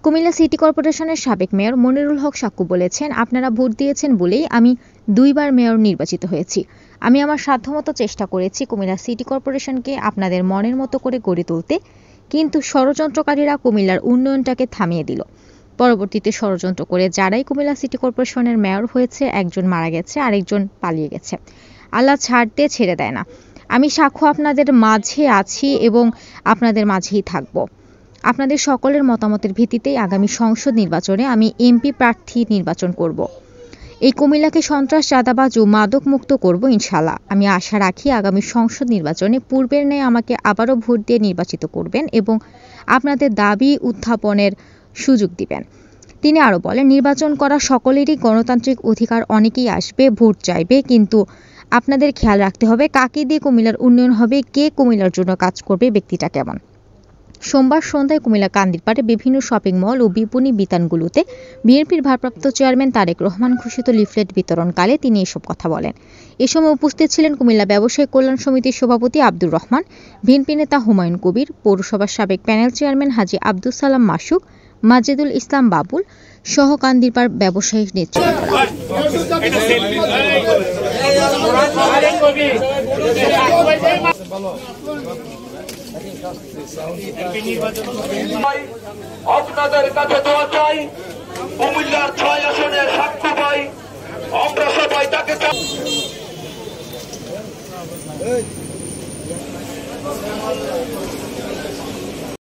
Comilla city কর্পোরেশনের সাবেক mayor Monirul Haque Sakku বলেছেন, আপনারা ভোট দিয়েছেন বলেই আমি 2 বার মেয়র নির্বাচিত হয়েছি। আমি আমার সাধ্যমতো চেষ্টা করেছি কুমিল্লা সিটি কর্পোরেশনকে আপনাদের মনের মতো করে গড়ে তুলতে, কিন্তু ষড়যন্ত্রকারীরা কুমিল্লার উন্নয়নটাকে থামিয়ে দিল। পরবর্তীতে ষড়যন্ত্র করে যারাই কুমিল্লা সিটি কর্পোরেশনের মেয়র হয়েছে, একজন মারা গেছে, আরেকজন পালিয়ে গেছে। আল্লাহ ছাড় দিয়ে ছেড়ে দেয় না। আমি সাক্ষ্য আপনাদের মাঝে আছি এবং আপনাদের মাঝেই থাকব। আপনাদের সকলের মতামতের ভিত্তিতেই আগামী সংসদ নির্বাচনে আমি এমপি প্রার্থী নির্বাচন করব। এই কুমিল্লাকে সন্ত্রাস, চাঁদাবাজ ও মাদক মুক্ত করব ইনশাআল্লাহ। আমি আশা রাখি আগামী সংসদ নির্বাচনে পূর্বের ন্যায় আমাকে আবারও ভোট দিয়ে নির্বাচিত করবেন এবং আপনাদের দাবি উত্থাপনের সুযোগ দিবেন। তিনি আরও বলেন, নির্বাচন করা সকলেরই গণতান্ত্রিক অধিকার। অনেকেই আসবে, ভোট চাইবে, কিন্তু আপনাদের খেয়াল রাখতে হবে কাকে দিয়ে কুমিল্লার উন্নয়ন হবে, কে কুমিল্লার জন্য কাজ করবে, ব্যক্তিটা কেমন। সোমবার সন্ধ্যায় কুমিল্লা কান্দিরপাড়ে বিভিন্ন শপিং মল ও বিপণী বিতানগুলোতে বিএনপির ভারপ্রাপ্ত চেয়ারম্যান তারেক রহমান ঘোষিত লিফলেট বিতরণকালে তিনি এসব কথা বলেন। এ সময় উপস্থিত ছিলেন কুমিল্লা ব্যবসায়ী কল্যাণ সমিতির সভাপতি আব্দুর রহমান, বিএনপি নেতা হুমায়ুন কবির, পৌরসভার সাবেক প্যানেল চেয়ারম্যান হাজী আব্দুল সালাম মাসুক, মাজেদুল ইসলাম বাবুল সহ কান্দিরপাড় ব্যবসায়ী নেতৃত্বরা। আপনাদের কাছে দোয়া চাই, কুমিল্লার 6 আসনের সাক্ষ্য পাই, আমরা সবাই তাকে